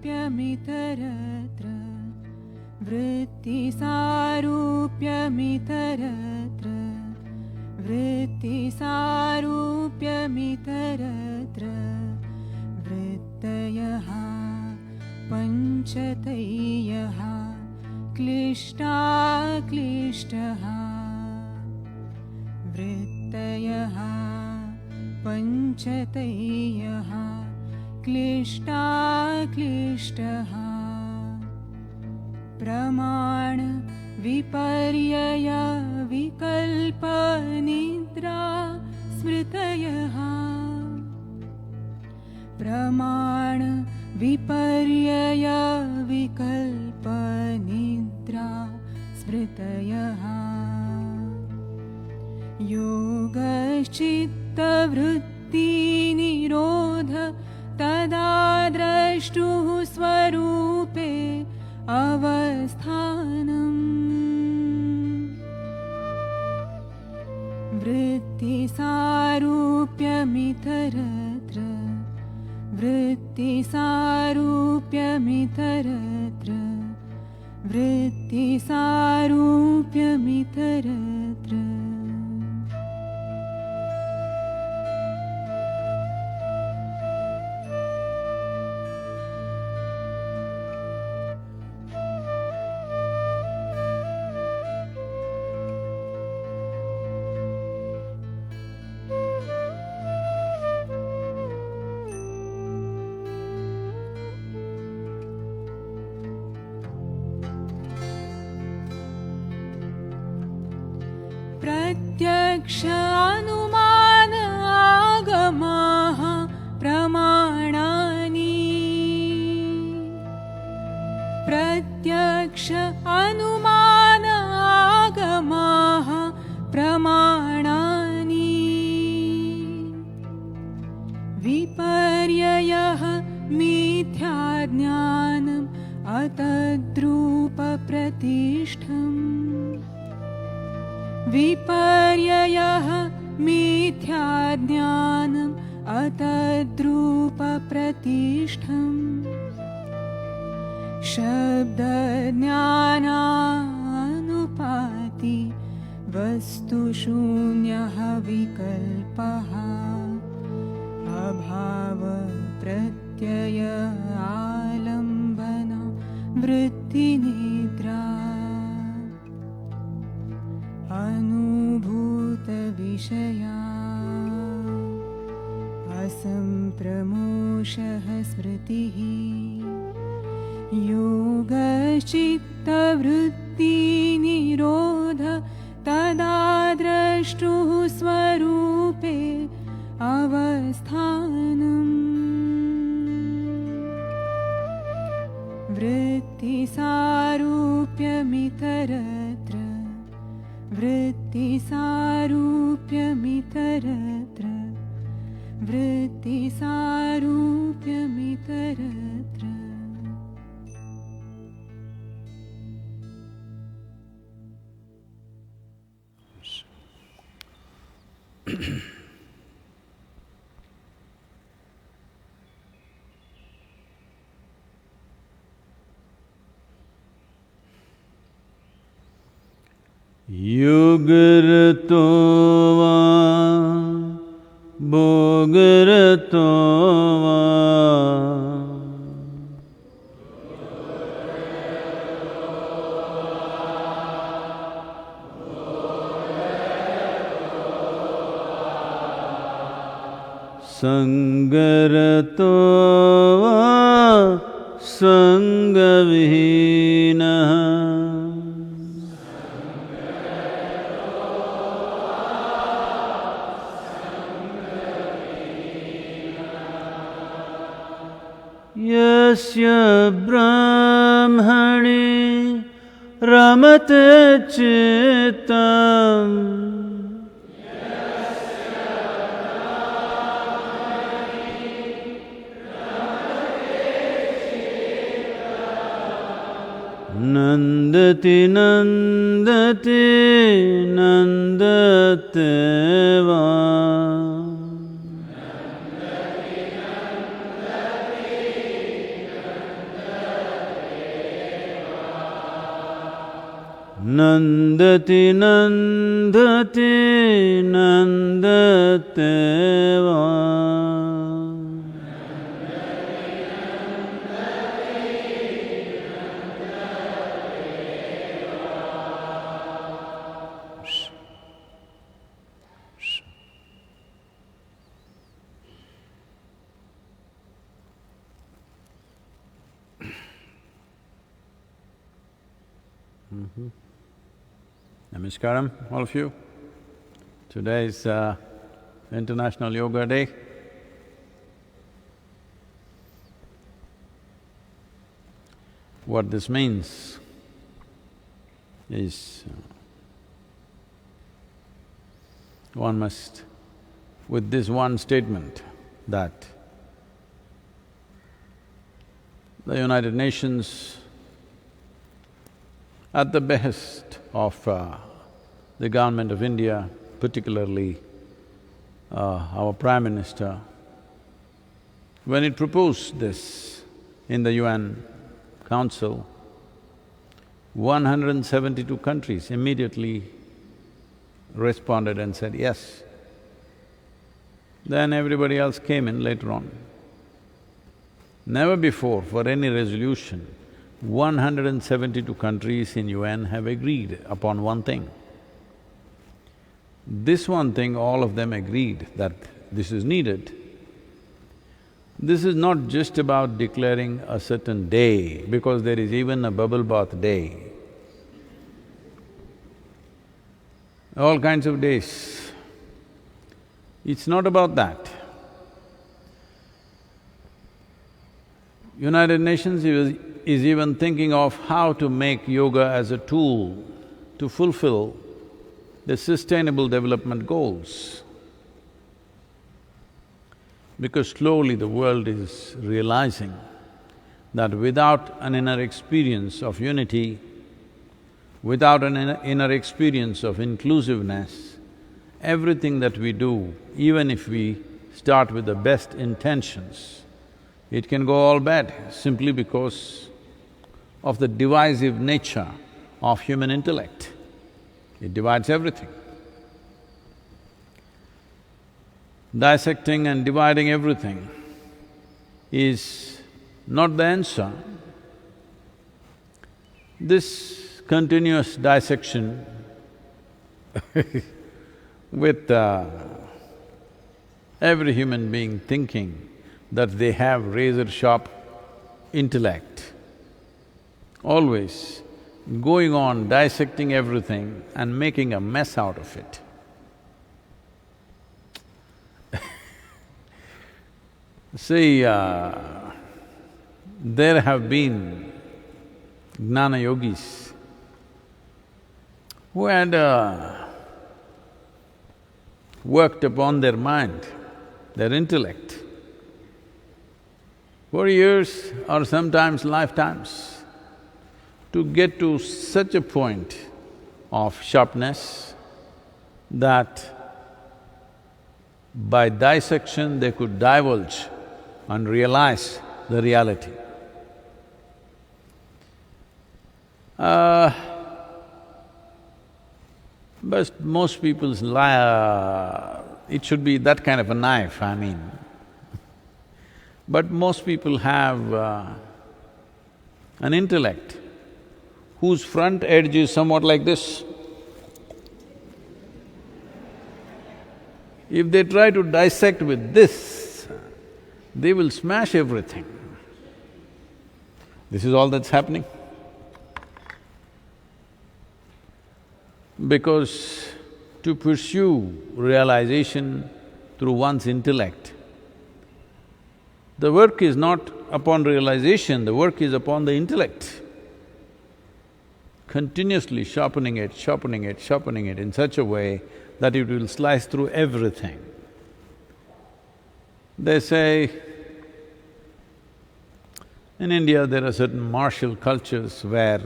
वृत्तिसारूप्यमितरत्र वृत्तिसारूप्यमितरत्र वृत्तिसारूप्यमितरत्र वृत्तयः पञ्चतयः क्लिष्टा क्लिष्टः वृत्तयः पञ्चतयः क्लिष्टा क्लिष्टः प्रमाण विपर्यय विकल्प निद्रा स्मृतयः प्रमाण विपर्यय विकल्प निद्रा स्मृतयः योगश्चित्तवृत्ति निरोध तदा द्रष्टुः स्वरूपे अवस्थानम् वृत्तिसारूप्यमितरत्र वृत्तिसारूप्यमितरत्र वृत्तिसारूप्यमितरत्र प्रत्यक्ष अनुमान आगमाः प्रमाणानि प्रत्यक्ष अनुमान आगमाः प्रमाणानि विपर्ययः मिथ्याज्ञानम् अतद्रूपप्रतिष्ठम् विपर्ययः मिथ्याज्ञानम् अतद्रूपप्रतिष्ठम् शब्दज्ञानानुपाति वस्तुशून्यः विकल्पः अभावप्रत्यय आलम्बन वृत्तिनिद्रा अनुभूतविषया असम्प्रमोषः स्मृतिः योगश्चित्तवृत्तिनिरोध तदा द्रष्टुः स्वरूपे अवस्थानम् वृत्तिसारूप्यमितरत्र वृत्तिसारूप्यमितरत्र वृत्तिसारूप्यमितरत्र युगरतो वा भोगरतो वा संगरतो वा संगविहीनः यस्य ब्रह्मणि रमते चित्तम् नन्दति नन्दति नन्दते वा Nandati nandati nandateva. Namaskaram, all of you. Today is International Yoga Day. What this means is one must, with this one statement, that the United Nations, at the behest of the government of India, particularly our Prime Minister, when it proposed this in the UN Council, 172 countries immediately responded and said yes. Then everybody else came in later on. Never before, for any resolution, 172 countries in UN have agreed upon one thing. This one thing, all of them agreed that this is needed. This is not just about declaring a certain day, because there is even a bubble bath day. All kinds of days. It's not about that. United Nations is even thinking of how to make yoga as a tool to fulfill the Sustainable Development Goals. Because slowly the world is realizing that without an inner experience of unity, without an inner experience of inclusiveness, everything that we do, even if we start with the best intentions, it can go all bad simply because of the divisive nature of human intellect. It divides everything. Dissecting and dividing everything is not the answer. This continuous dissection with every human being thinking that they have razor-sharp intellect, always going on dissecting everything and making a mess out of it. See, there have been jnana yogis who had worked upon their mind, their intellect, for years or sometimes lifetimes, to get to such a point of sharpness that by dissection they could divulge and realize the reality. But most people's it should be that kind of a knife, I mean. But most people have an intellect whose front edge is somewhat like this. If they try to dissect with this, they will smash everything. This is all that's happening. Because to pursue realization through one's intellect, the work is not upon realization, the work is upon the intellect. Continuously sharpening it, sharpening it, sharpening it in such a way that it will slice through everything. They say, in India there are certain martial cultures where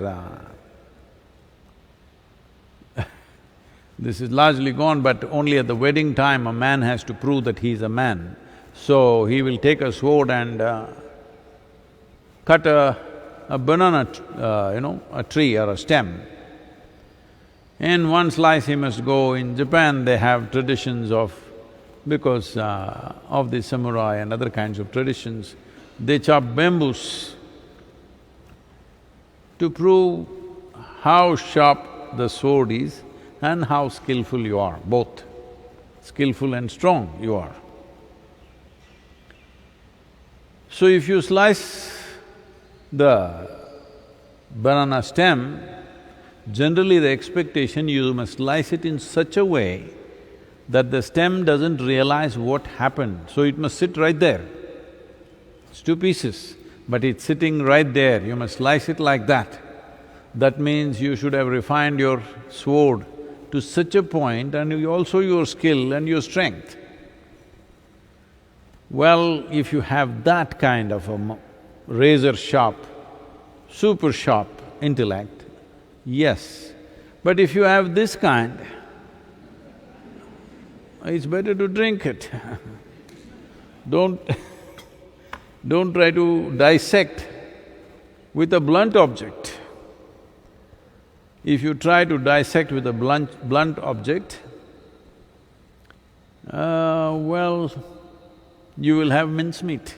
this is largely gone, but only at the wedding time a man has to prove that he is a man. So he will take a sword and cut a banana, a tree or a stem, In one slice he must go. In Japan they have traditions of… because of the samurai and other kinds of traditions, they chop bamboos to prove how sharp the sword is and how skillful you are, both skillful and strong you are. So if you slice the banana stem, generally the expectation you must slice it in such a way that the stem doesn't realize what happened, so it must sit right there. It's two pieces, but it's sitting right there, you must slice it like that. That means you should have refined your sword to such a point and also your skill and your strength. Well, if you have that kind of a razor-sharp, super sharp intellect, yes. But if you have this kind, it's better to drink it. Don't don't try to dissect with a blunt object. If you try to dissect with a blunt object, well, you will have mincemeat.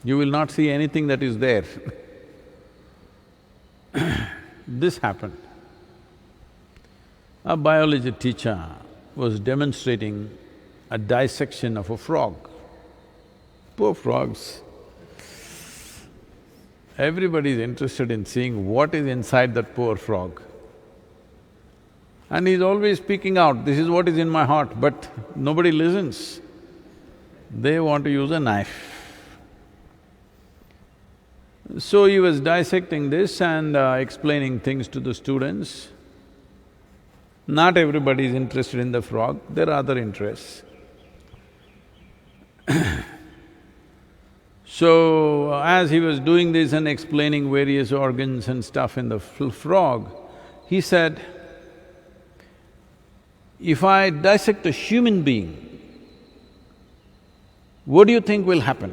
You will not see anything that is there. This happened. A biology teacher was demonstrating a dissection of a frog. Poor frogs. Everybody is interested in seeing what is inside that poor frog. And he's always speaking out, this is what is in my heart, but nobody listens. They want to use a knife. So he was dissecting this and explaining things to the students. Not everybody is interested in the frog, there are other interests. So, as he was doing this and explaining various organs and stuff in the frog, he said, if I dissect a human being, what do you think will happen?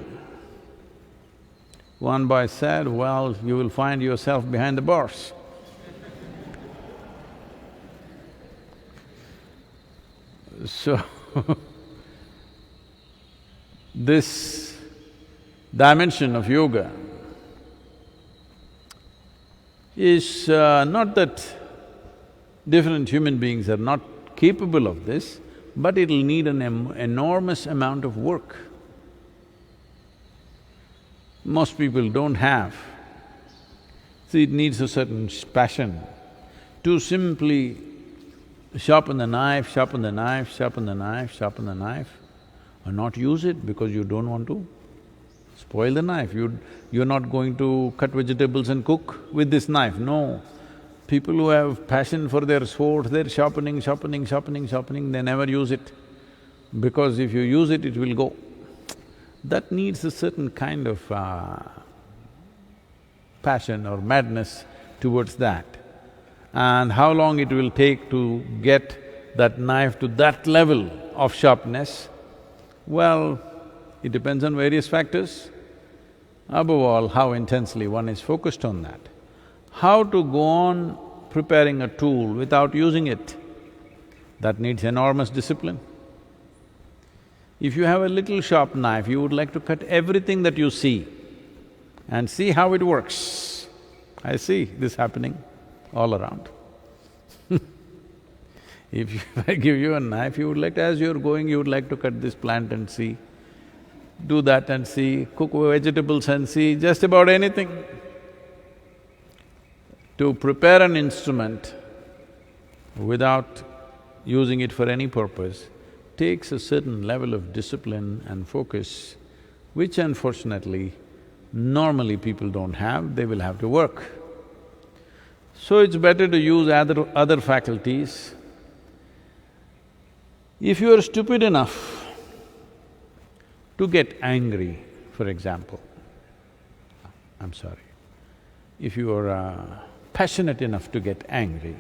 One boy said, well, you will find yourself behind the bars. So, this dimension of yoga is not that different human beings are not capable of this, but it'll need an enormous amount of work. Most people don't have. See, it needs a certain passion to simply sharpen the knife, sharpen the knife, sharpen the knife, sharpen the knife, and not use it because you don't want to spoil the knife. You're not going to cut vegetables and cook with this knife, no. People who have passion for their sword, they're sharpening, sharpening, sharpening, sharpening, they never use it. Because if you use it, it will go. That needs a certain kind of passion or madness towards that. And how long it will take to get that knife to that level of sharpness, well, it depends on various factors. Above all, how intensely one is focused on that. How to go on preparing a tool without using it, that needs enormous discipline. If you have a little sharp knife, you would like to cut everything that you see and see how it works. I see this happening all around. If I give you a knife, you would like… as you're going, you would like to cut this plant and see, do that and see, cook vegetables and see, just about anything. To prepare an instrument without using it for any purpose takes a certain level of discipline and focus, which unfortunately, normally people don't have, they will have to work. So it's better to use other faculties. If you are stupid enough to get angry, for example, I'm sorry, if you are passionate enough to get angry,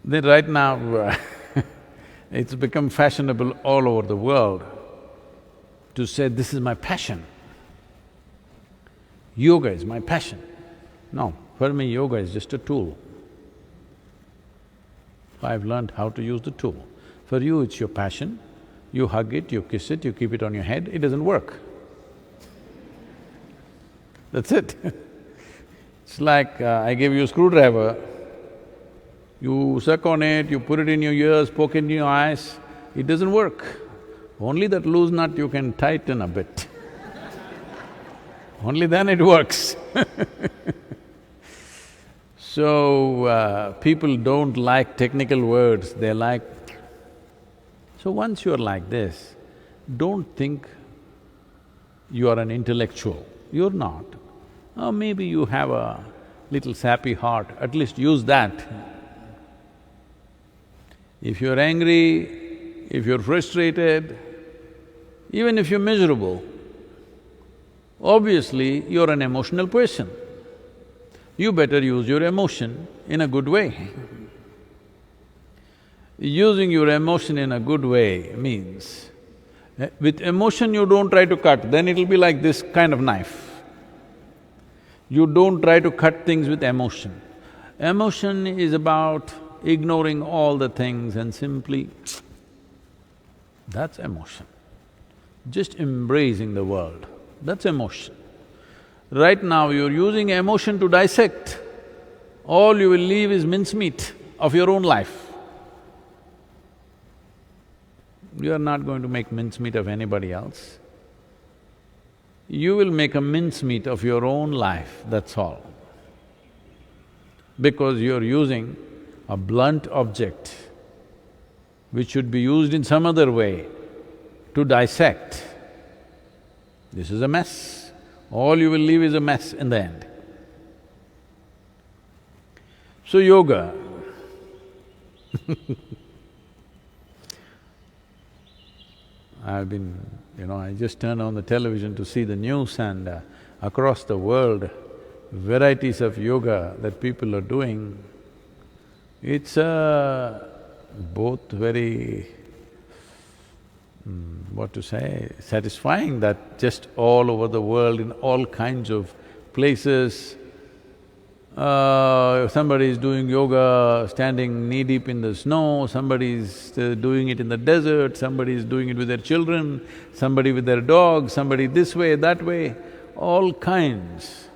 then right now, it's become fashionable all over the world to say, this is my passion. Yoga is my passion. No, for me yoga is just a tool. I've learned how to use the tool. For you it's your passion, you hug it, you kiss it, you keep it on your head, it doesn't work. That's it. It's like I give you a screwdriver, you suck on it, you put it in your ears, poke it in your eyes, it doesn't work. Only that loose nut you can tighten a bit. Only then it works. So, people don't like technical words, they like… So once you're like this, don't think you are an intellectual. You're not. Or maybe you have a little sappy heart, at least use that. If you're angry, if you're frustrated, even if you're miserable, obviously you're an emotional person. You better use your emotion in a good way. Using your emotion in a good way means, with emotion you don't try to cut, then it'll be like this kind of knife. You don't try to cut things with emotion. Emotion is about ignoring all the things and simply… that's emotion. Just embracing the world, that's emotion. Right now you're using emotion to dissect, all you will leave is mincemeat of your own life. You are not going to make mincemeat of anybody else. You will make a mincemeat of your own life, that's all. Because you're using a blunt object which should be used in some other way to dissect. This is a mess. All you will leave is a mess in the end. So yoga I just turned on the television to see the news and across the world, varieties of yoga that people are doing, it's both very… satisfying that just all over the world, in all kinds of places, somebody is doing yoga standing knee-deep in the snow, somebody is doing it in the desert, somebody is doing it with their children, somebody with their dog, somebody this way, that way, all kinds.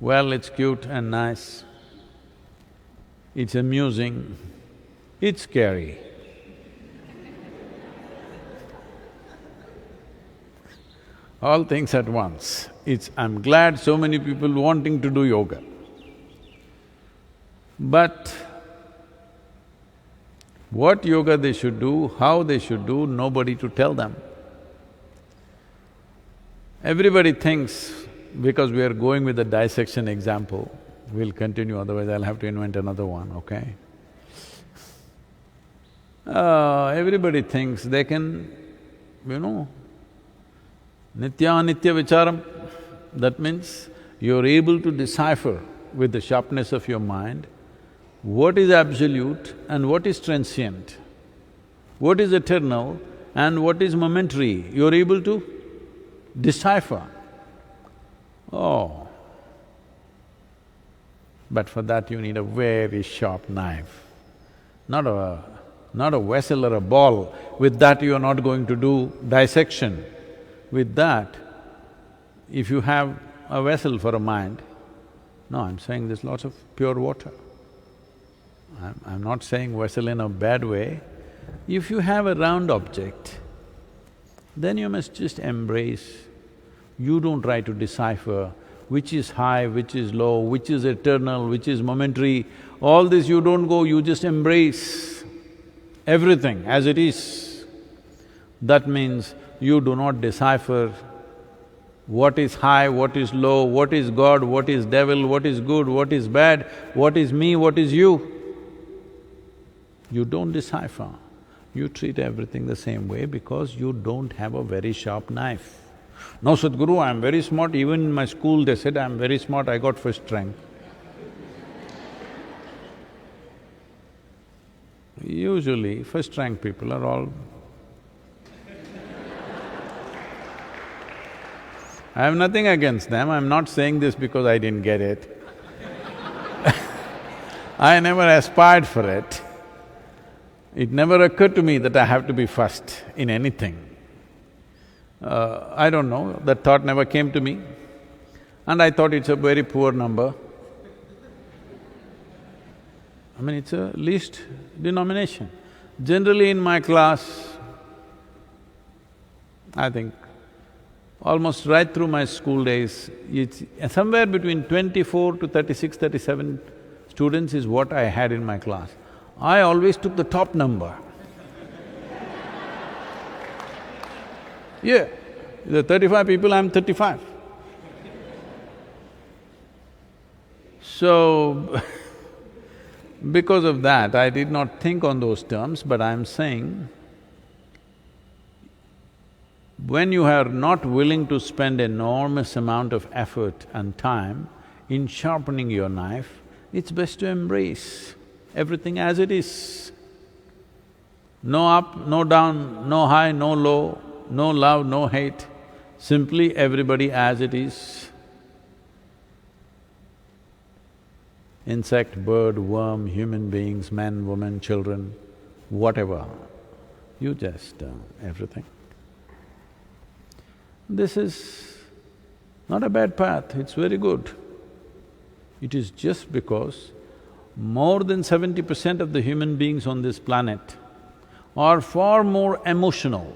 Well, it's cute and nice, it's amusing, it's scary. All things at once. I'm glad so many people wanting to do yoga. But what yoga they should do, how they should do, nobody to tell them. Everybody thinks, because we are going with the dissection example, we'll continue, otherwise I'll have to invent another one, okay? Everybody thinks they can, nitya-nitya vicharam, that means you're able to decipher with the sharpness of your mind what is absolute and what is transient, what is eternal and what is momentary, you're able to decipher. Oh, but for that you need a very sharp knife, not a vessel or a ball. With that you are not going to do dissection. With that, if you have a vessel for a mind, no, I'm saying there's lots of pure water. I'm not saying vessel in a bad way. If you have a round object, then you must just embrace. You don't try to decipher which is high, which is low, which is eternal, which is momentary. All this you don't go, you just embrace everything as it is. That means you do not decipher what is high, what is low, what is God, what is devil, what is good, what is bad, what is me, what is you. You don't decipher. You treat everything the same way because you don't have a very sharp knife. No, Sadhguru, I'm very smart, even in my school they said I'm very smart, I got first rank. Usually, first rank people are all I have nothing against them, I'm not saying this because I didn't get it. I never aspired for it. It never occurred to me that I have to be first in anything. I don't know, that thought never came to me. And I thought it's a very poor number. I mean, it's a least denomination. Generally in my class, I think almost right through my school days, it's somewhere between 24 to 36, 37 students is what I had in my class. I always took the top number. Yeah, there are 35 people, I'm 35. So, because of that, I did not think on those terms, but I'm saying, when you are not willing to spend enormous amount of effort and time in sharpening your knife, it's best to embrace everything as it is. No up, no down, no high, no low, no love, no hate, simply everybody as it is. Insect, bird, worm, human beings, men, women, children, whatever, you just… everything. This is not a bad path, it's very good. It is just because more than 70% of the human beings on this planet are far more emotional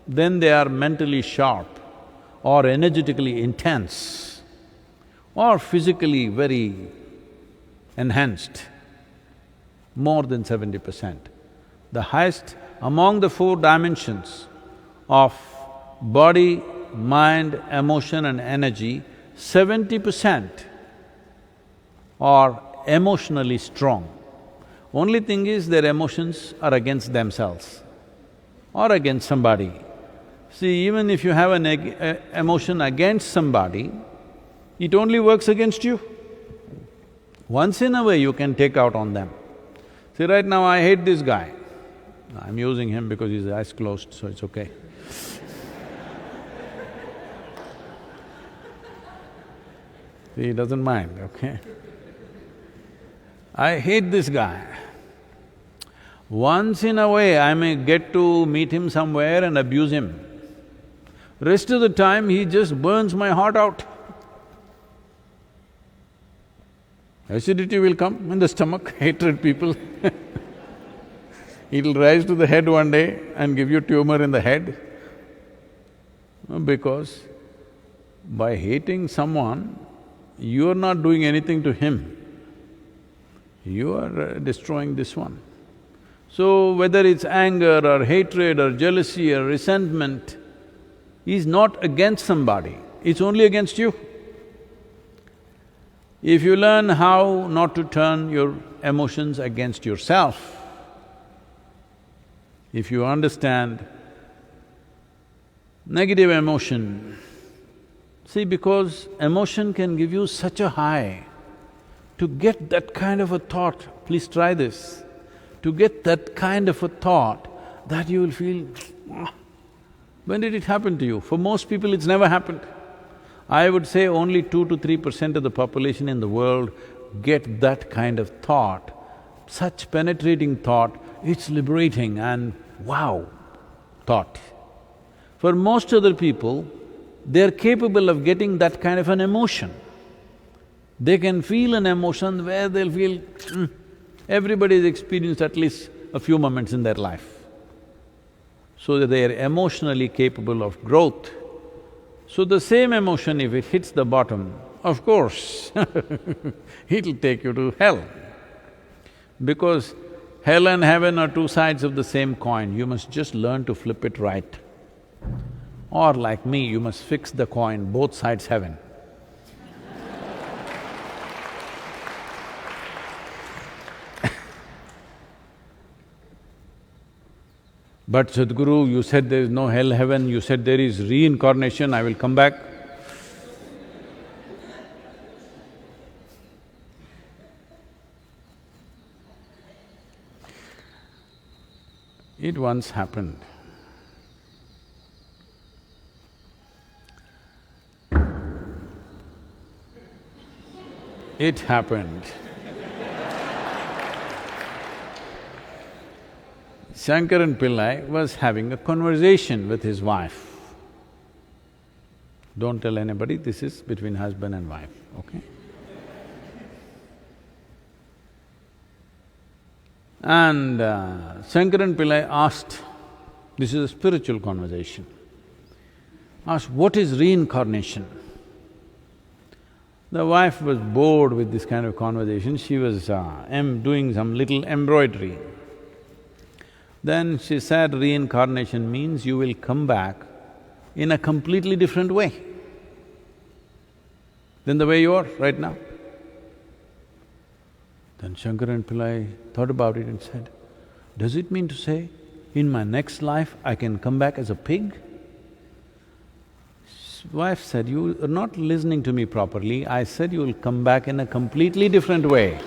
than they are mentally sharp or energetically intense or physically very enhanced, more than 70%. The highest among the four dimensions of body, mind, emotion and energy, 70% are emotionally strong. Only thing is their emotions are against themselves or against somebody. See, even if you have an emotion against somebody, it only works against you. Once in a way you can take out on them. See, right now I hate this guy. I'm using him because his eyes closed, so it's okay. He doesn't mind, okay? I hate this guy. Once in a way I may get to meet him somewhere and abuse him. Rest of the time he just burns my heart out. Acidity will come in the stomach, hatred people It'll rise to the head one day and give you tumor in the head. Because by hating someone, you are not doing anything to him, you are destroying this one. So whether it's anger or hatred or jealousy or resentment is not against somebody, it's only against you. If you learn how not to turn your emotions against yourself, if you understand negative emotion, see, because emotion can give you such a high, to get that kind of a thought, please try this, to get that kind of a thought that you will feel, when did it happen to you? For most people it's never happened. I would say only 2 to 3% of the population in the world get that kind of thought, such penetrating thought, it's liberating and wow thought. For most other people, they're capable of getting that kind of an emotion. They can feel an emotion where they'll feel, everybody's experienced at least a few moments in their life. So that they are emotionally capable of growth. So the same emotion, if it hits the bottom, of course it'll take you to hell. Because hell and heaven are two sides of the same coin, you must just learn to flip it right. Or like me, you must fix the coin, both sides heaven. But Sadhguru, you said there is no hell, heaven, you said there is reincarnation, I will come back. It once happened. It happened. Shankaran Pillai was having a conversation with his wife. Don't tell anybody, this is between husband and wife, okay? And Shankaran Pillai asked, this is a spiritual conversation, asked, what is reincarnation? The wife was bored with this kind of conversation, she was doing some little embroidery. Then she said, reincarnation means you will come back in a completely different way than the way you are right now. Then Shankaran Pillai thought about it and said, does it mean to say, in my next life I can come back as a pig? His wife said, you are not listening to me properly, I said you will come back in a completely different way.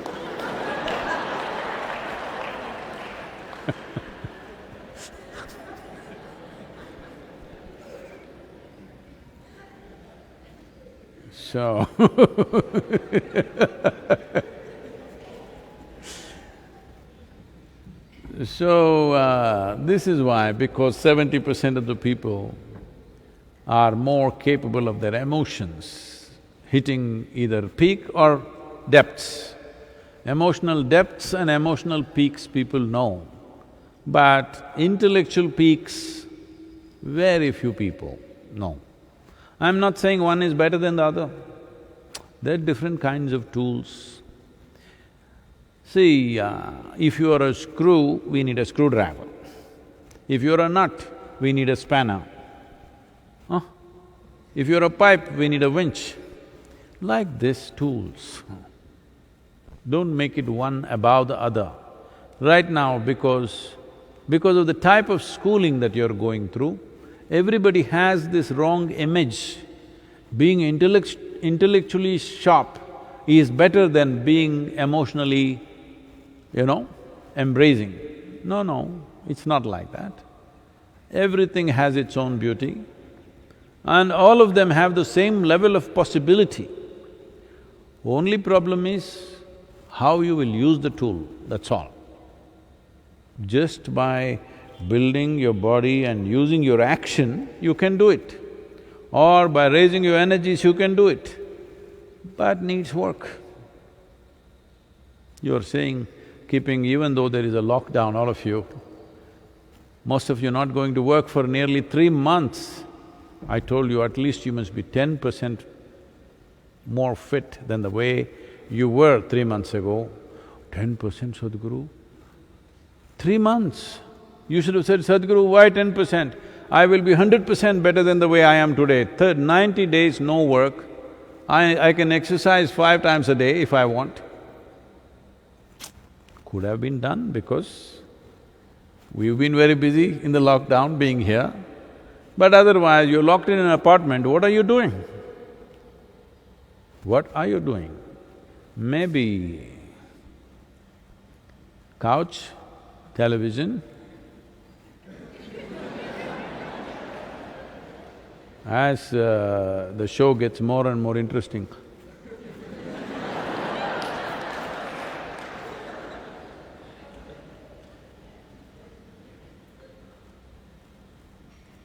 So this is why, because 70% of the people are more capable of their emotions, hitting either peak or depths. Emotional depths and emotional peaks people know, but intellectual peaks, very few people know. I'm not saying one is better than the other, there are different kinds of tools. See, if you are a screw, we need a screwdriver. If you're a nut, we need a spanner. If you're a pipe, we need a winch. Like this, tools. Don't make it one above the other. Right now, because of the type of schooling that you're going through, everybody has this wrong image. Being intellectually sharp is better than being emotionally, embracing. No, it's not like that. Everything has its own beauty and all of them have the same level of possibility. Only problem is how you will use the tool, that's all. Just by building your body and using your action, you can do it. Or by raising your energies, you can do it. But needs work. You're saying, keeping… even though there is a lockdown, all of you, most of you not going to work for nearly 3 months. I told you at least you must be 10% more fit than the way you were 3 months ago. 10% Sadhguru? 3 months. You should have said, Sadhguru, why 10%? I will be 100% better than the way I am today. 90 days, no work. I can exercise 5 times a day if I want. Could have been done because we've been very busy in the lockdown being here. But otherwise, you're locked in an apartment, what are you doing? What are you doing? Maybe couch, television. As the show gets more and more interesting.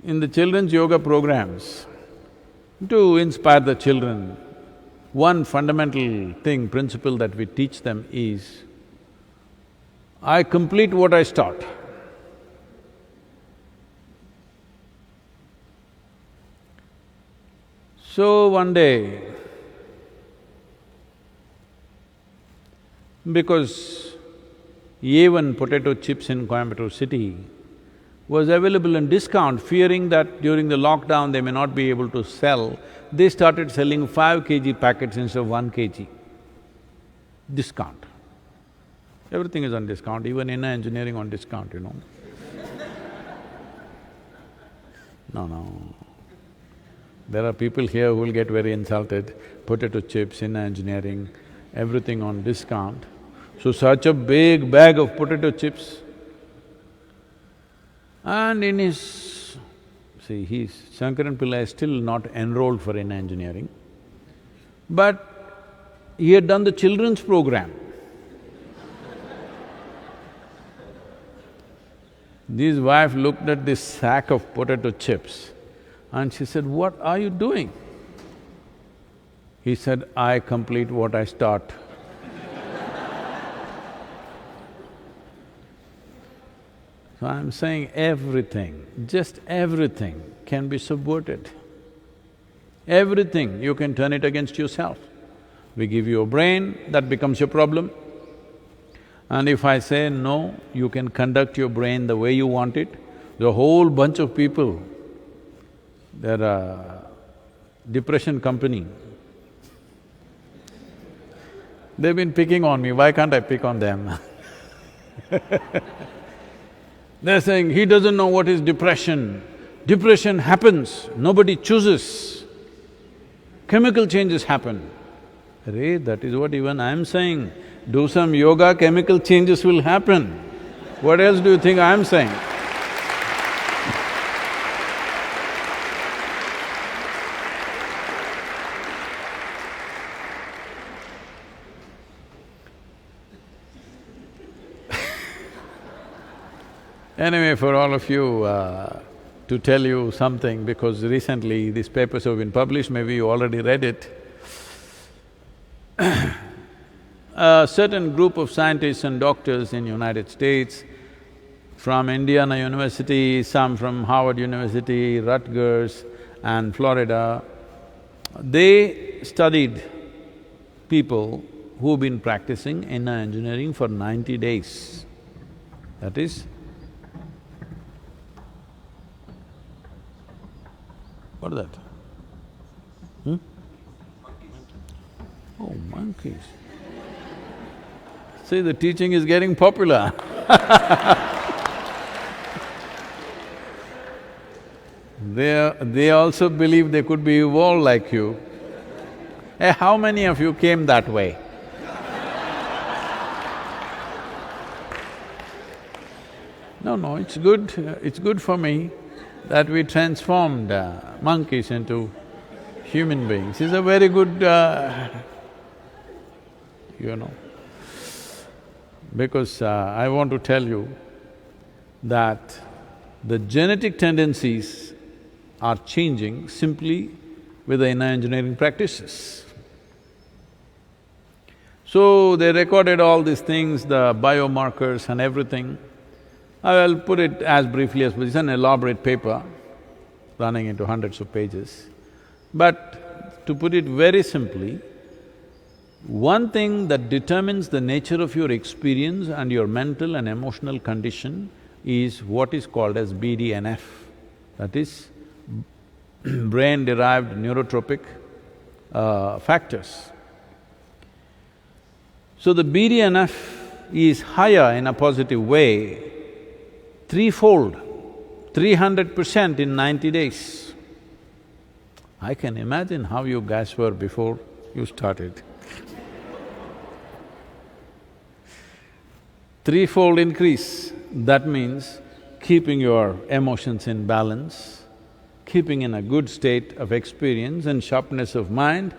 In the children's yoga programs, to inspire the children, one fundamental thing, principle that we teach them is, I complete what I start. So one day, because A1 potato chips in Coimbatore city was available in discount, fearing that during the lockdown they may not be able to sell, they started selling 5 kg packets instead of 1 kg. Discount. Everything is on discount, even inner engineering on discount, No. There are people here who will get very insulted, potato chips, inner engineering, everything on discount. So such a big bag of potato chips, and in his… Shankaran Pillai is still not enrolled for inner engineering, but He had done the children's program. His wife looked at this sack of potato chips and she said, "What are you doing?" He said, "I complete what I start." So I'm saying everything, just everything can be subverted. Everything, you can turn it against yourself. We give you a brain, that becomes your problem. And if I say, no, you can conduct your brain the way you want it, the whole bunch of people, they're a depression company. They've been picking on me, why can't I pick on them? They're saying, he doesn't know what is depression. Depression happens, nobody chooses. Chemical changes happen. Arey, that is what even I'm saying. Do some yoga, chemical changes will happen. What else do you think I'm saying? Anyway, for all of you, to tell you something, because recently these papers have been published, maybe you already read it. A certain group of scientists and doctors in United States, from Indiana University, some from Harvard University, Rutgers and Florida, they studied people who've been practicing inner engineering for 90 days. That is, what is that? Oh, monkeys. See, the teaching is getting popular. They also believe they could be evolved like you. Hey, how many of you came that way? No, it's good for me that we transformed monkeys into human beings. It's a very good, because I want to tell you that the genetic tendencies are changing simply with the inner engineering practices. So they recorded all these things, the biomarkers and everything. I will put it as briefly as… it's an elaborate paper running into hundreds of pages. But to put it very simply, one thing that determines the nature of your experience and your mental and emotional condition is what is called as BDNF, that is, brain-derived neurotropic factors. So the BDNF is higher in a positive way, threefold, 300% in 90 days. I can imagine how you guys were before you started. Threefold increase, that means keeping your emotions in balance, keeping in a good state of experience and sharpness of mind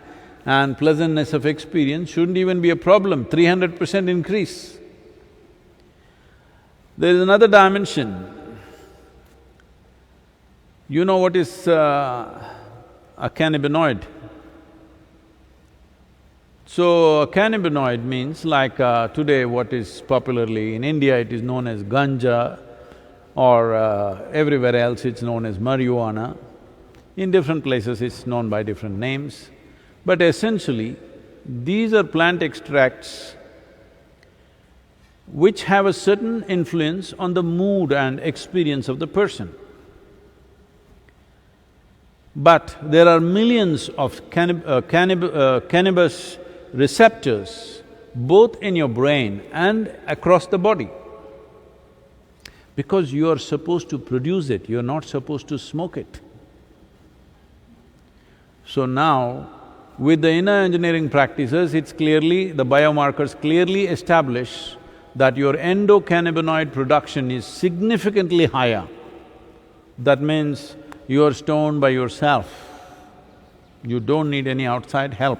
and pleasantness of experience shouldn't even be a problem, 300% increase. There is another dimension. You know what is a cannabinoid? So, a cannabinoid means like today what is popularly in India, it is known as ganja, or everywhere else it's known as marijuana. In different places it's known by different names. But essentially, these are plant extracts which have a certain influence on the mood and experience of the person. But there are millions of cannabis receptors both in your brain and across the body. Because you are supposed to produce it, you're not supposed to smoke it. So now, with the inner engineering practices, it's clearly… the biomarkers clearly establish that your endocannabinoid production is significantly higher. That means you are stoned by yourself. You don't need any outside help.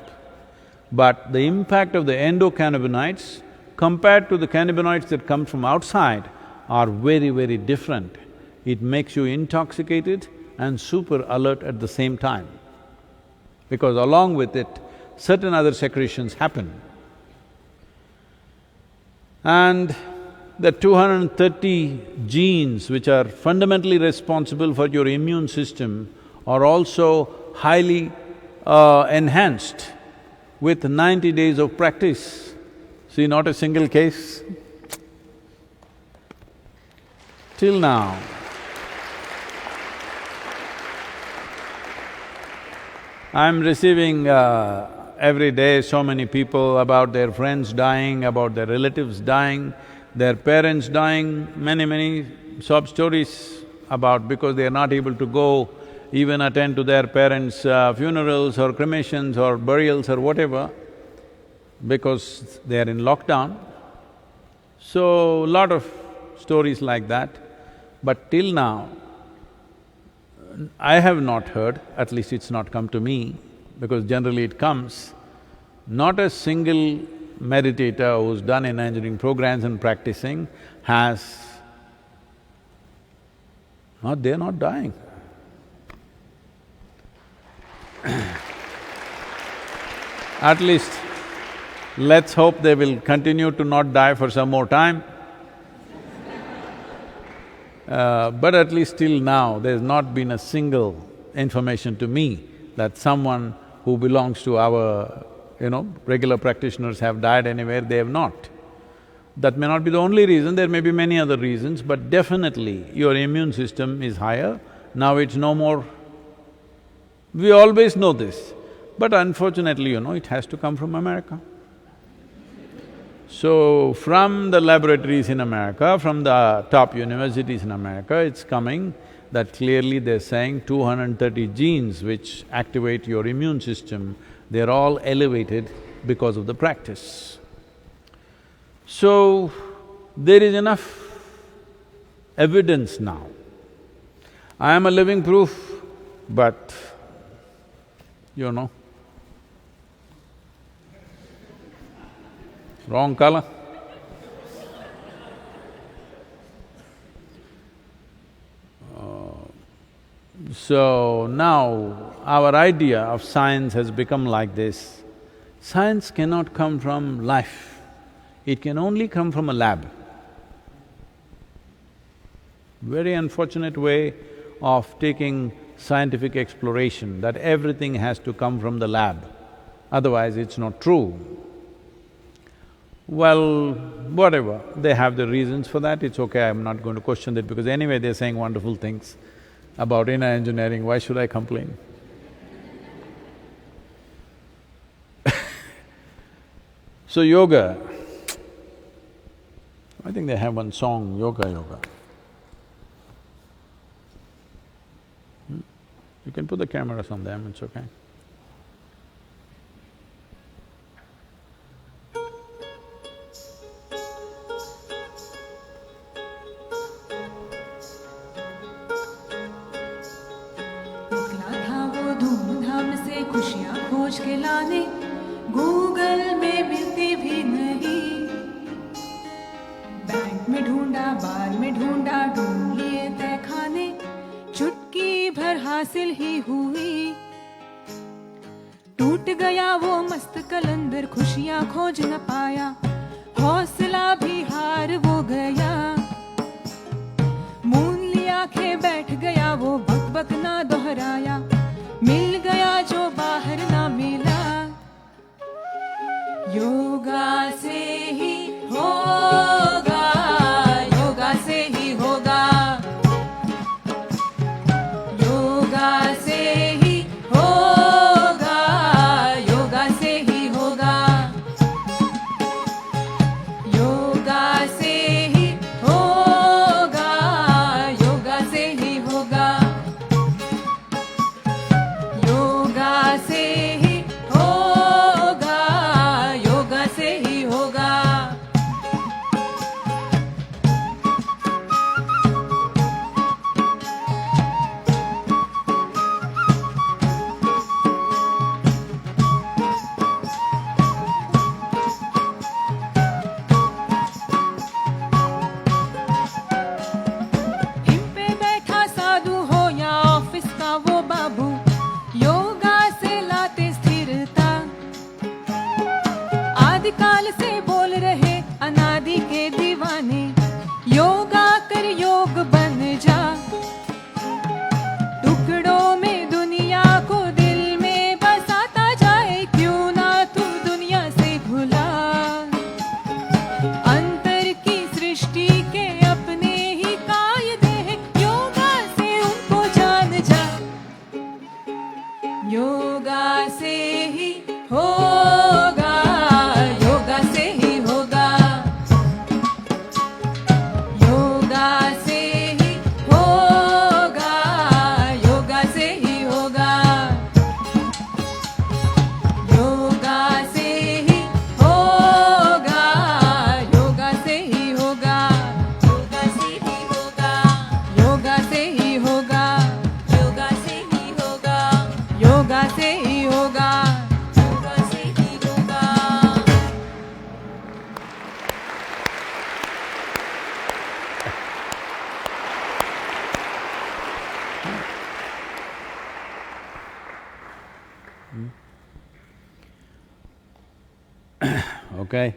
But the impact of the endocannabinoids compared to the cannabinoids that come from outside are very, very different. It makes you intoxicated and super alert at the same time, because along with it, certain other secretions happen. And the 230 genes which are fundamentally responsible for your immune system are also highly enhanced with 90 days of practice. See, not a single case. Till now, I'm receiving every day so many people about their friends dying, about their relatives dying, their parents dying, many sob stories about because they are not able to go even attend to their parents' funerals or cremations or burials or whatever, because they are in lockdown. So, lot of stories like that. But till now, I have not heard, at least it's not come to me, because generally it comes, not a single meditator who's done in engineering programs and practicing has… they're not dying. At least, let's hope they will continue to not die for some more time. But at least till now, there's not been a single information to me that someone who belongs to our, regular practitioners have died anywhere. They have not. That may not be the only reason, there may be many other reasons, but definitely your immune system is higher. Now it's no more… We always know this, but unfortunately, it has to come from America. So, from the laboratories in America, from the top universities in America, it's coming that clearly they're saying 230 genes which activate your immune system, they're all elevated because of the practice. So, there is enough evidence now. I am a living proof, but wrong color. So now, our idea of science has become like this. Science cannot come from life, it can only come from a lab. Very unfortunate way of taking scientific exploration, that everything has to come from the lab, otherwise it's not true. Well, whatever, they have the reasons for that, it's okay, I'm not going to question that because anyway they're saying wonderful things about inner engineering, why should I complain? So yoga, I think they have one song, Yoga Yoga. You can put the cameras on them, it's okay. खुशियाँ खोज के लाने Google में मिलती भी नहीं, bank में ढूंढा, बार में ढूंढा, ढूंढ लिए तय खाने, चुटकी भर हासिल ही हुई। टूट गया वो मस्त कलंदर, खुशियाँ खोज न पाया, हौसला भी हार वो गया। मून लिया के बैठ गया वो, बक बक ना दोहराया, मिल गया जो बाहर ना मिला। योगा से ही होगा, योगा से ही होगा, योगा से ही होगा, योगा से ही होगा, योगा से ही होगा, योगा से ही होगा, योगा से ही होगा, योगा से ही होगा। काल से बोल रहे अनादि के दीवाने, योगा कर योग बन जा, टुकड़ों में दुनिया को दिल में बसाता जाए, क्यों ना तू दुनिया से भुला, अंतर की सृष्टि के अपने ही कायदे हैं, योगा से उनको जान जा, योगा से ही होगा, योगा से ही होगा, योगा से ही होगा, योगा से ही होगा, योगा से ही होगा, योगा से ही होगा, योगा से ही होगा, योगा से ही होगा, योगा से ही होगा, योगा से ही होगा, योगा से ही होगा। Okay,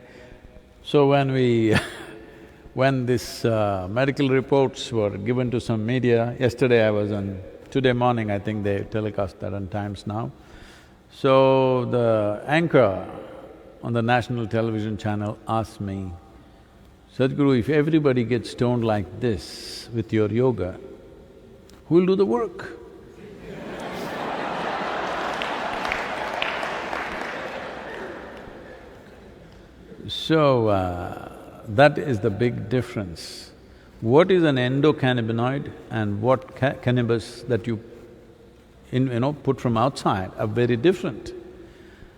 so when these medical reports were given to some media, today morning I think they telecast that on Times Now. So the anchor on the national television channel asked me, Sadhguru, if everybody gets stoned like this with your yoga, who will do the work? So, that is the big difference. What is an endocannabinoid and what cannabis that you put from outside are very different.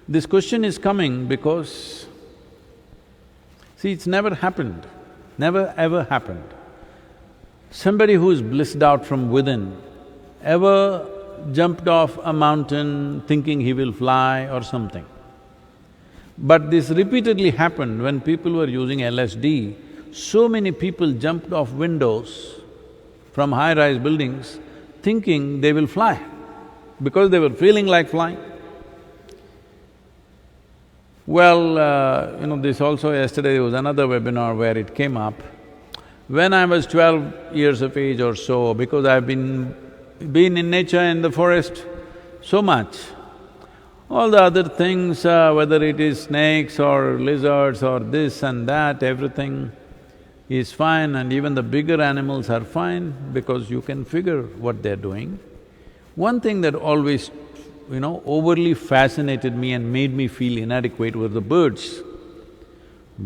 This question is coming because, see, it's never happened, never ever happened. Somebody who's blissed out from within ever jumped off a mountain thinking he will fly or something. But this repeatedly happened when people were using LSD. So many people jumped off windows from high-rise buildings thinking they will fly because they were feeling like flying. Well, this also yesterday there was another webinar where it came up. When I was 12 years of age or so, because I've been in nature, in the forest so much, all the other things, whether it is snakes or lizards or this and that, everything is fine, and even the bigger animals are fine because you can figure what they're doing. One thing that always, overly fascinated me and made me feel inadequate were the birds.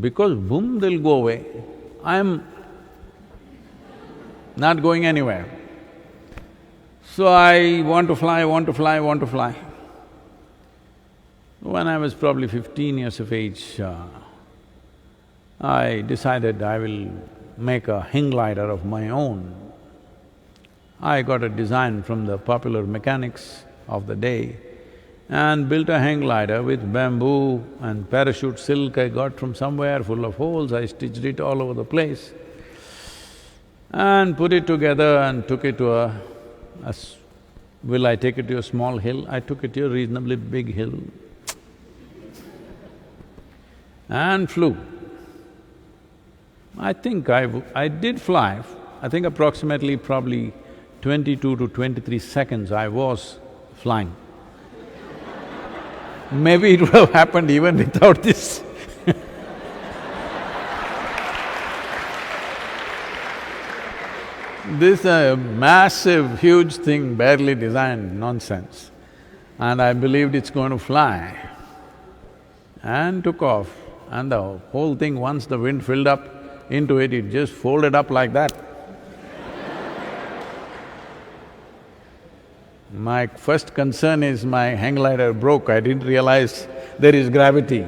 Because boom, they'll go away. I'm not going anywhere. So I want to fly, want to fly, want to fly. When I was probably 15 years of age, I decided I will make a hang glider of my own. I got a design from the popular mechanics of the day and built a hang glider with bamboo and parachute silk I got from somewhere full of holes. I stitched it all over the place and put it together and took it to will I take it to a small hill? I took it to a reasonably big hill and flew. I think I did fly, I think approximately probably 22 to 23 seconds I was flying. Maybe it would have happened even without this. This massive, huge thing, barely designed nonsense, and I believed it's going to fly and took off. And the whole thing, once the wind filled up into it, it just folded up like that. My first concern is my hang glider broke, I didn't realize there is gravity.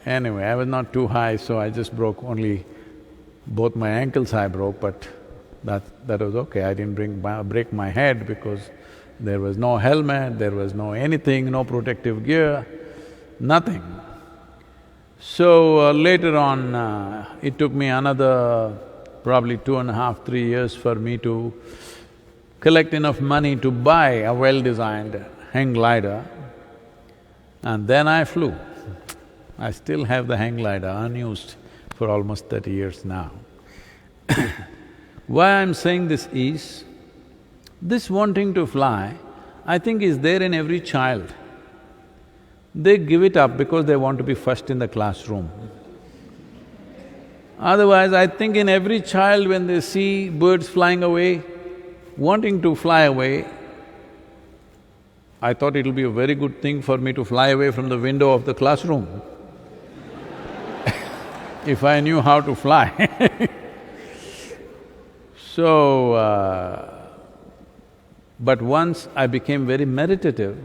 Anyway, I was not too high, so I just broke only… both my ankles I broke, but that was okay. I didn't break my head because there was no helmet, there was no anything, no protective gear, nothing. So later on, it took me another probably 2.5, 3 years for me to collect enough money to buy a well-designed hang glider. and then I flew. I still have the hang glider unused for almost 30 years now. Why I'm saying this is, this wanting to fly, I think is there in every child. They give it up because they want to be first in the classroom. Otherwise, I think in every child when they see birds flying away, wanting to fly away, I thought it'll be a very good thing for me to fly away from the window of the classroom if I knew how to fly. But once I became very meditative,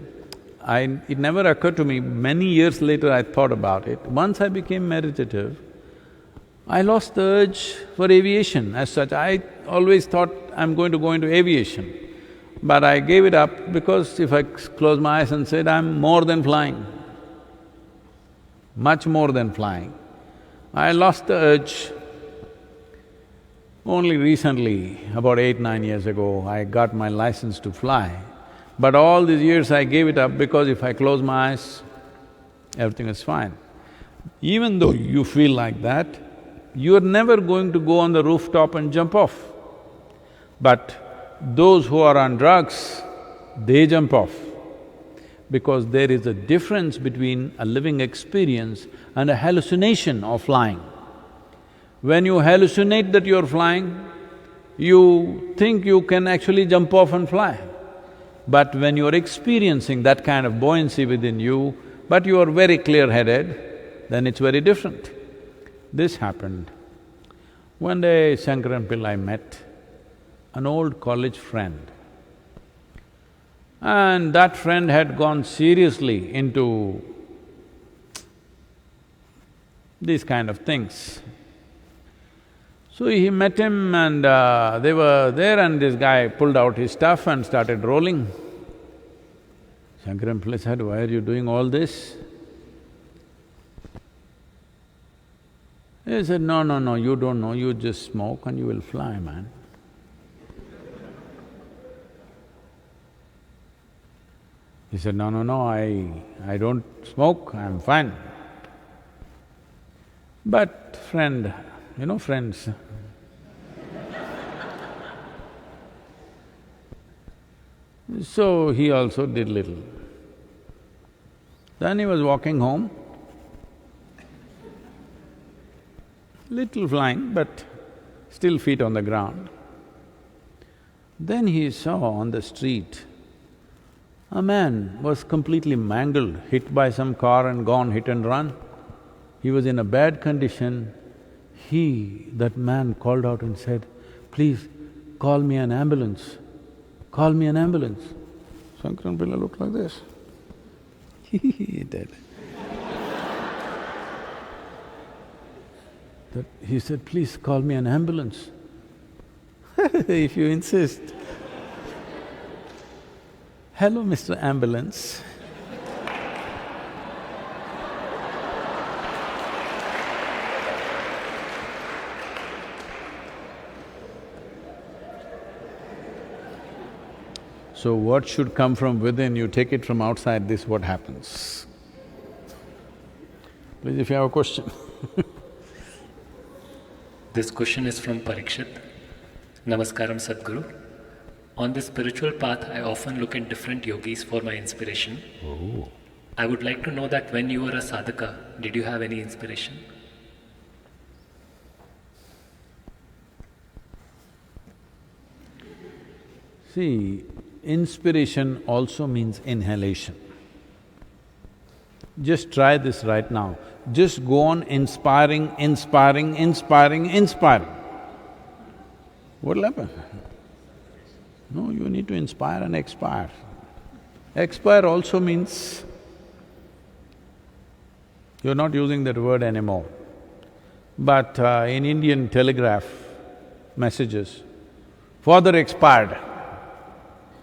it never occurred to me, many years later I thought about it. Once I became meditative, I lost the urge for aviation as such. I always thought I'm going to go into aviation, but I gave it up because if I close my eyes and said, I'm more than flying, much more than flying, I lost the urge. Only recently, about 8-9 years ago, I got my license to fly. But all these years I gave it up because if I close my eyes, everything is fine. Even though you feel like that, you're never going to go on the rooftop and jump off. But those who are on drugs, they jump off. Because there is a difference between a living experience and a hallucination of flying. When you hallucinate that you're flying, you think you can actually jump off and fly. But when you're experiencing that kind of buoyancy within you, but you are very clear-headed, then it's very different. This happened. One day Shankaran Pillai met an old college friend, and that friend had gone seriously into these kind of things. So he met him and they were there and this guy pulled out his stuff and started rolling. Shankaran Pillai said, why are you doing all this? He said, no, you don't know, you just smoke and you will fly, man. He said, no, I don't smoke, I'm fine. But friend, you know friends, so he also did little. Then he was walking home, little flying but still feet on the ground. Then he saw on the street, a man was completely mangled, hit by some car and gone hit and run. He was in a bad condition. That man called out and said, please call me an ambulance, call me an ambulance. Shankaran Pillai looked like this. He did. He said, please call me an ambulance. If you insist. Hello, Mr. Ambulance. So what should come from within, you take it from outside, this is what happens. Please, if you have a question. This question is from Parikshit. Namaskaram Sadhguru. On the spiritual path, I often look at different yogis for my inspiration. Oh. I would like to know that when you were a sadhaka, did you have any inspiration? See, inspiration also means inhalation. Just try this right now. Just go on inspiring. What'll happen? No, you need to inspire and expire. Expire also means you're not using that word anymore. But in Indian telegraph messages, "Father expired,"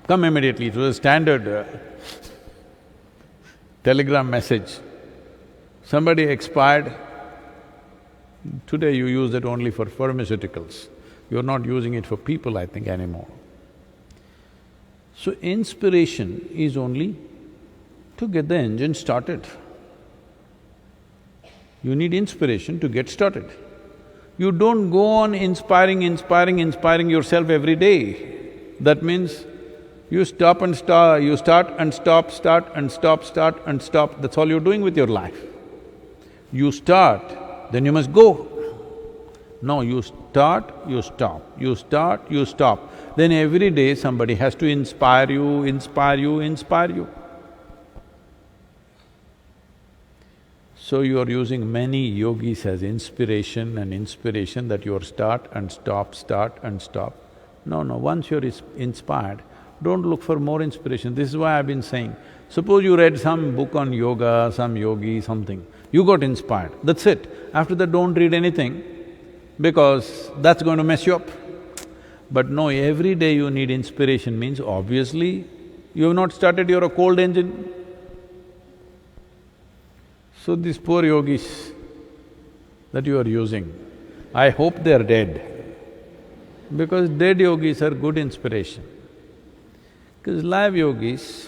come immediately. It was a standard telegram message. Somebody expired, today you use it only for pharmaceuticals. You're not using it for people, I think, anymore. So inspiration is only to get the engine started. You need inspiration to get started. You don't go on inspiring yourself every day. That means you stop and start, you start and stop, start and stop, start and stop. That's all you're doing with your life. You start, then you must go. No, you start, you stop, you start, you stop. Then every day somebody has to inspire you, inspire you, inspire you. So you are using many yogis as inspiration that you are start and stop, start and stop. No, once you're inspired, don't look for more inspiration. This is why I've been saying, suppose you read some book on yoga, some yogi, something, you got inspired, that's it. After that, don't read anything, because that's going to mess you up. But no, every day you need inspiration means obviously you have not started your cold engine. So these poor yogis that you are using, I hope they're dead, because dead yogis are good inspiration. Because live yogis,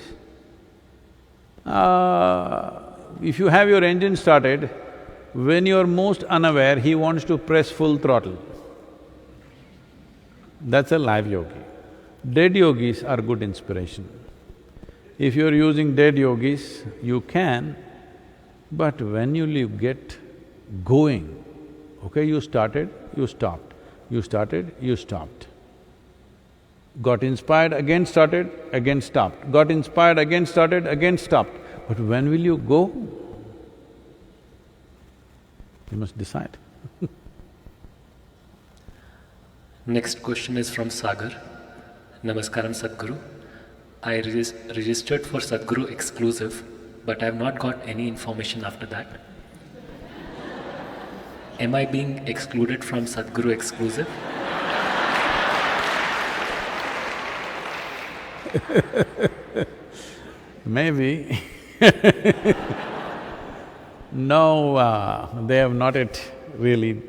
if you have your engine started, when you're most unaware, he wants to press full throttle. That's a live yogi. Dead yogis are good inspiration. If you're using dead yogis, you can, but when you get going, okay, you started, you stopped, you started, you stopped. Got inspired, again started, again stopped. Got inspired, again started, again stopped. But when will you go? You must decide. Next question is from Sagar. Namaskaram Sadhguru. I registered for Sadhguru exclusive, but I have not got any information after that. Am I being excluded from Sadhguru exclusive? Maybe. No, they have not yet really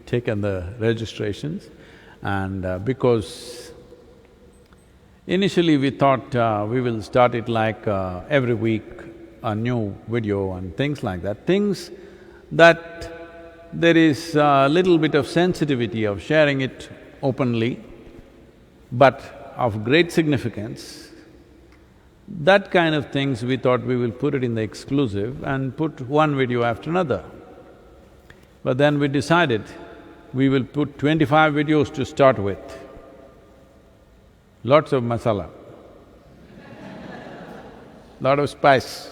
taken the registrations, and because initially we thought we will start it like every week a new video and things like that, things that there is a little bit of sensitivity of sharing it openly, but of great significance. That kind of things we thought we will put it in the exclusive and put one video after another. But then we decided we will put 25 videos to start with. Lots of masala, lot of spice.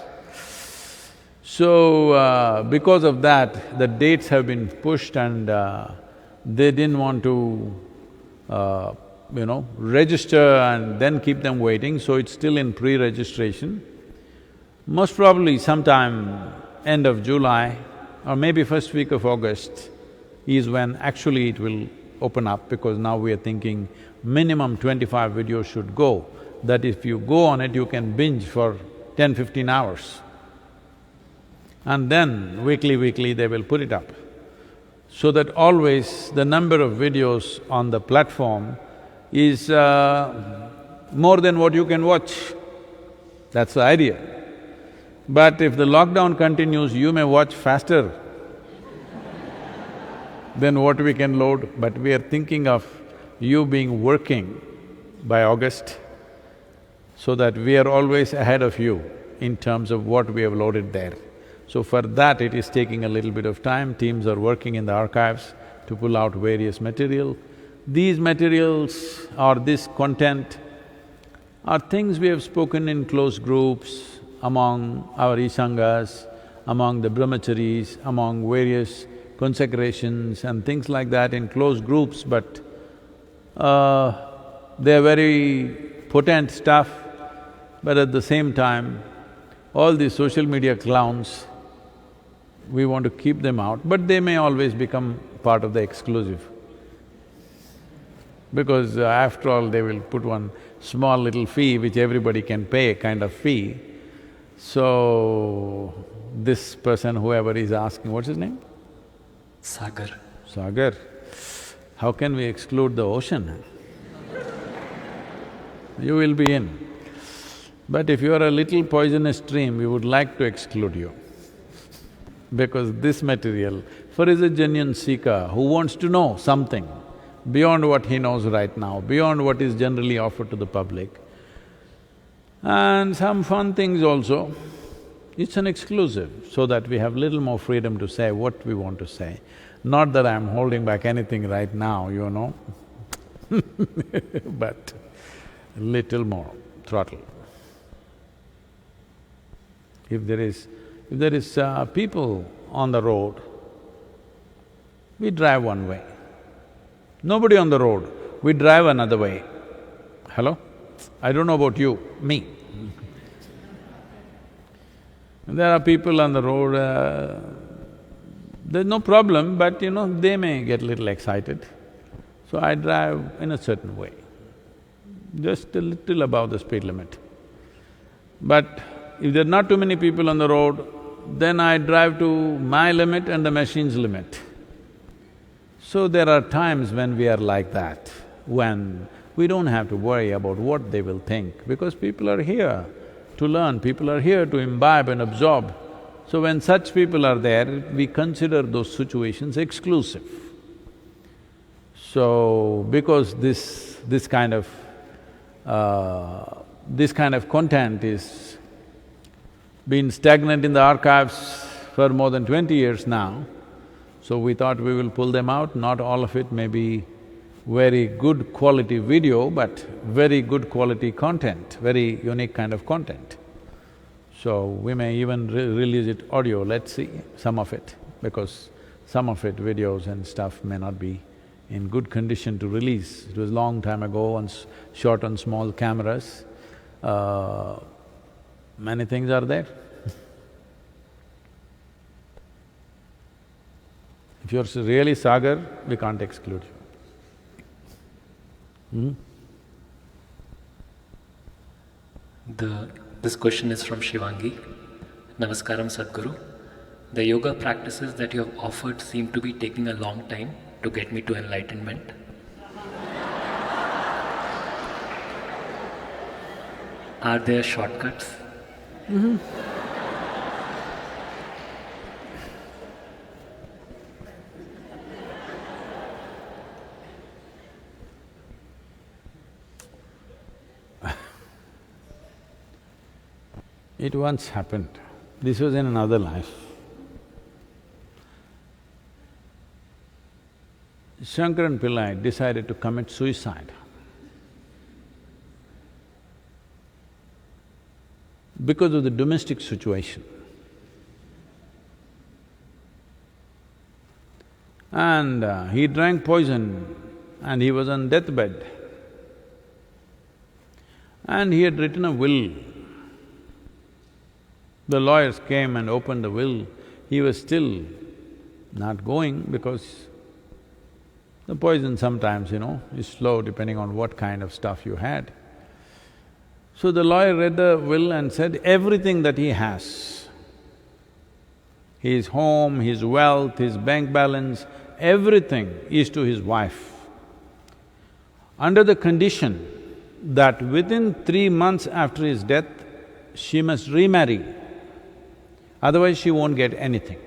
So, because of that, the dates have been pushed, and they didn't want to register and then keep them waiting, so it's still in pre-registration. Most probably sometime end of July or maybe first week of August is when actually it will open up, because now we are thinking minimum 25 videos should go, that if you go on it, you can binge for 10-15 hours. And then weekly they will put it up, so that always the number of videos on the platform is more than what you can watch. That's the idea. But if the lockdown continues, you may watch faster than what we can load. But we are thinking of you being working by August, so that we are always ahead of you in terms of what we have loaded there. So for that, it is taking a little bit of time. Teams are working in the archives to pull out various material. These materials or this content are things we have spoken in close groups, among our Isangas, among the brahmacharis, among various consecrations and things like that in close groups, but they're very potent stuff, but at the same time, all these social media clowns, we want to keep them out, but they may always become part of the exclusive. Because after all, they will put one small little fee which everybody can pay, kind of fee. So, this person, whoever is asking, what's his name? Sagar. Sagar. How can we exclude the ocean? You will be in. But if you are a little poisonous stream, we would like to exclude you. Because this material, for is a genuine seeker who wants to know something beyond what he knows right now, beyond what is generally offered to the public, and some fun things also, it's an exclusive, so that we have little more freedom to say what we want to say. Not that I'm holding back anything right now, you know but little more throttle. If there is people on the road, we drive one way. Nobody on the road, we drive another way. Hello? I don't know about you, me. There are people on the road, there's no problem, but they may get a little excited. So I drive in a certain way, just a little above the speed limit. But if there are not too many people on the road, then I drive to my limit and the machine's limit. So there are times when we are like that, when we don't have to worry about what they will think, because people are here to learn, people are here to imbibe and absorb. So when such people are there, we consider those situations exclusive. So, because this kind of content is been stagnant in the archives for more than 20 years now, so we thought we will pull them out. Not all of it may be very good quality video, but very good quality content, very unique kind of content. So we may even release it audio, let's see, some of it, because some of it, videos and stuff, may not be in good condition to release. It was long time ago, shot on small cameras. Many things are there. If you're really Sagar, we can't exclude you. This question is from Shivangi. Namaskaram Sadhguru. The yoga practices that you have offered seem to be taking a long time to get me to enlightenment. Are there shortcuts? It once happened. This was in another life. Shankaran Pillai decided to commit suicide. Because of the domestic situation. And he drank poison and he was on deathbed. And he had written a will. The lawyers came and opened the will. He was still not going because the poison sometimes, is slow depending on what kind of stuff you had. So the lawyer read the will and said everything that he has, his home, his wealth, his bank balance, everything is to his wife. Under the condition that within 3 months after his death, she must remarry, otherwise she won't get anything.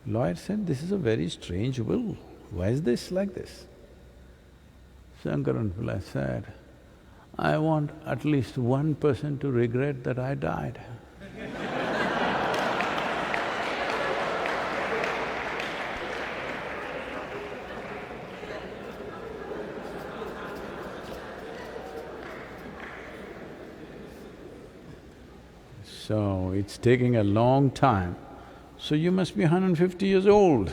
Lawyer said, this is a very strange will, why is this like this? Shankaran Pillai said, I want at least one person to regret that I died. So, it's taking a long time, so you must be 150 years old.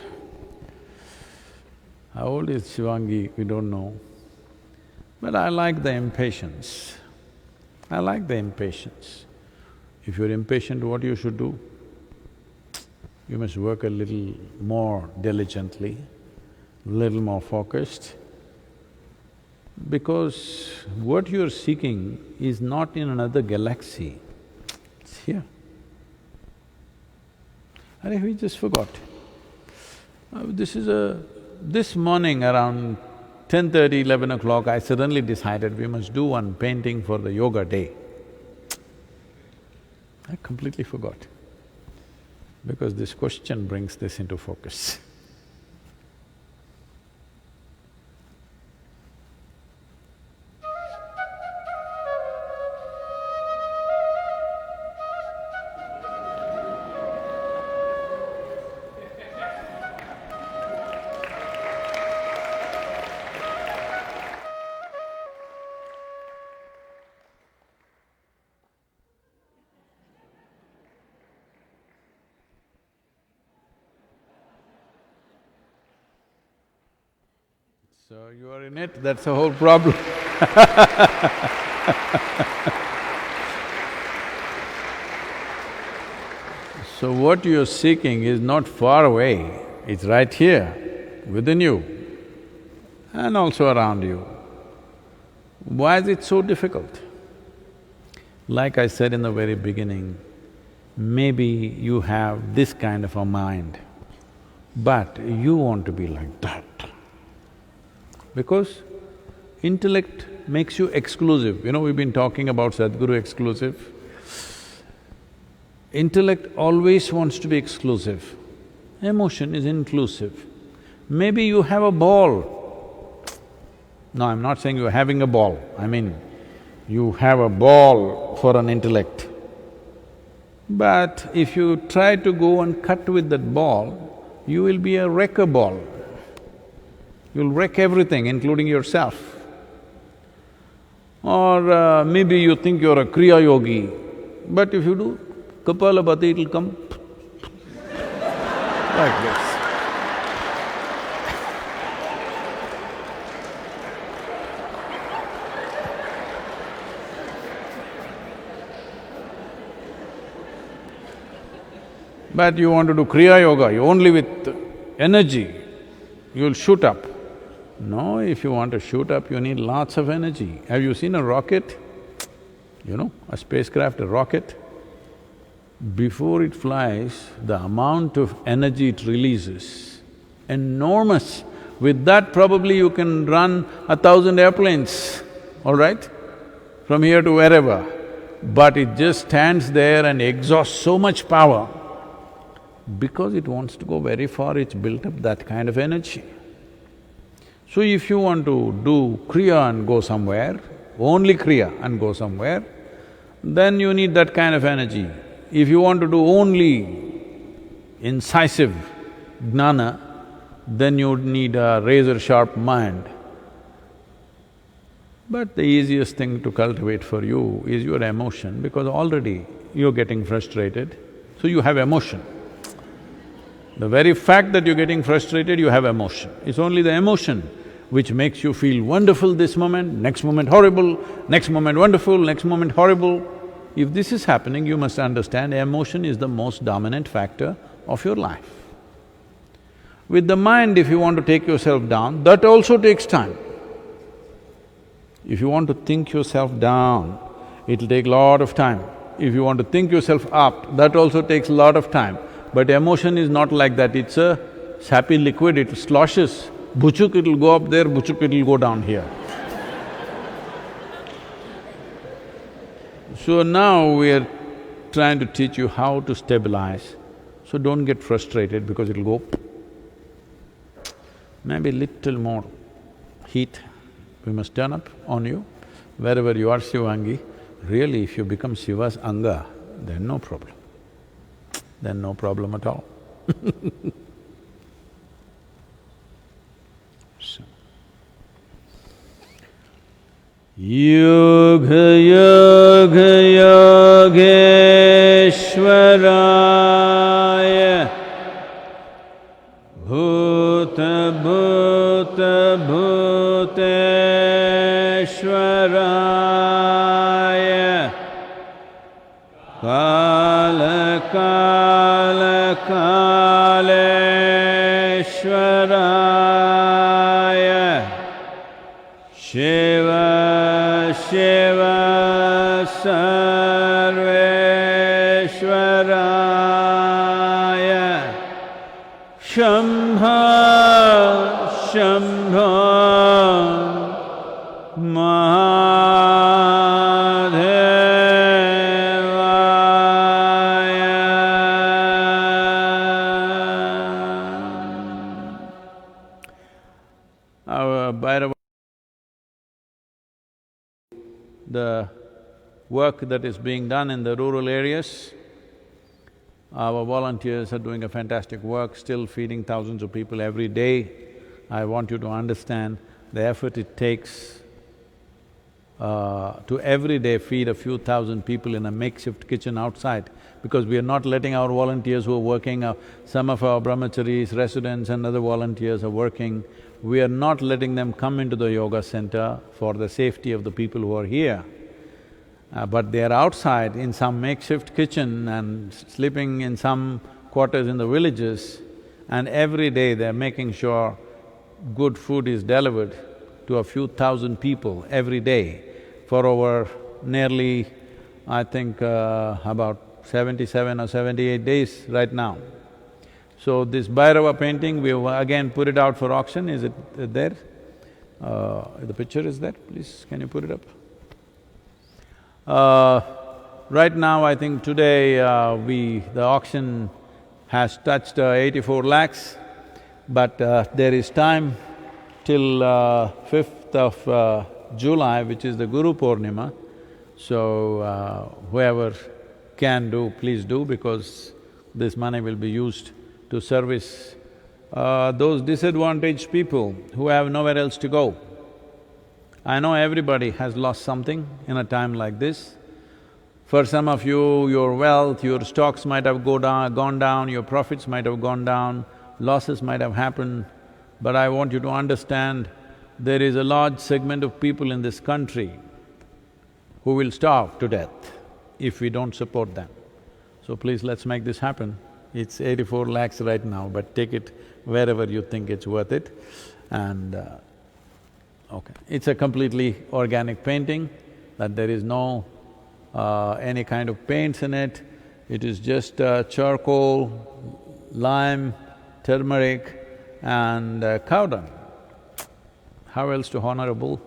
How old is Shivangi, we don't know. But I like the impatience. I like the impatience. If you're impatient, what you should do? You must work a little more diligently, little more focused, because what you're seeking is not in another galaxy, it's here. And we just forgot. This morning around 10:30, 11 o'clock, I suddenly decided we must do one painting for the yoga day. I completely forgot, because this question brings this into focus. So you are in it, that's the whole problem. So what you're seeking is not far away, it's right here, within you and also around you. Why is it so difficult? Like I said in the very beginning, maybe you have this kind of a mind, but you want to be like that. Because intellect makes you exclusive. You know, we've been talking about Sadhguru exclusive. Intellect always wants to be exclusive. Emotion is inclusive. Maybe you have a ball. No, I'm not saying you're having a ball. I mean, you have a ball for an intellect. But if you try to go and cut with that ball, you will be a wrecker ball. You'll wreck everything, including yourself. Or maybe you think you're a Kriya Yogi, but if you do Kapalabhati, it'll come like this. But you want to do Kriya Yoga, you only with energy, you'll shoot up. No, if you want to shoot up, you need lots of energy. Have you seen a rocket? You know, a spacecraft, a rocket? Before it flies, the amount of energy it releases, enormous. With that, probably you can run 1,000 airplanes, all right? From here to wherever. But it just stands there and exhausts so much power. Because it wants to go very far, it's built up that kind of energy. So if you want to do Kriya and go somewhere, only Kriya and go somewhere, then you need that kind of energy. If you want to do only incisive jnana, then you need a razor-sharp mind. But the easiest thing to cultivate for you is your emotion, because already you're getting frustrated, so you have emotion. The very fact that you're getting frustrated, you have emotion. It's only the emotion which makes you feel wonderful this moment, next moment horrible, next moment wonderful, next moment horrible. If this is happening, you must understand emotion is the most dominant factor of your life. With the mind, if you want to take yourself down, that also takes time. If you want to think yourself down, it'll take lot of time. If you want to think yourself up, that also takes a lot of time. But emotion is not like that, it's a sappy liquid, it sloshes. Buchuk, it'll go up there, buchuk, it'll go down here. So now we're trying to teach you how to stabilize, so don't get frustrated because it'll go maybe little more heat we must turn up on you. Wherever you are Shivangi, really if you become Shiva's Anga, then no problem. Then no problem at all. So. Yoga Yoga Yogeshwaraya Bhuta Bhuta Bhuteshwaraya Kala Kala Kaleshwaraya Shiva Shiva Sarveshwaraya Shambha Shambha the work that is being done in the rural areas. Our volunteers are doing a fantastic work, still feeding thousands of people every day. I want you to understand the effort it takes to every day feed a few thousand people in a makeshift kitchen outside, because we are not letting our volunteers who are working, some of our brahmacharis, residents and other volunteers are working, we are not letting them come into the yoga center for the safety of the people who are here. But they are outside in some makeshift kitchen and sleeping in some quarters in the villages, and every day they're making sure good food is delivered to a few thousand people every day for over nearly, I think, about 77 or 78 days right now. So this Bhairava painting, we've again put it out for auction. Is it there? The picture is there, please, can you put it up? Right now, I think today the auction has touched 84 lakhs, but there is time till 5th of July, which is the Guru Purnima. So whoever can do, please do, because this money will be used to service those disadvantaged people who have nowhere else to go. I know everybody has lost something in a time like this. For some of you, your wealth, your stocks might have gone down, your profits might have gone down, losses might have happened, but I want you to understand there is a large segment of people in this country who will starve to death if we don't support them. So please, let's make this happen. It's 84 lakhs right now, but take it wherever you think it's worth it. And okay, it's a completely organic painting, that there is no any kind of paints in it. It is just charcoal, lime, turmeric and cow dung. How else to honor a bull?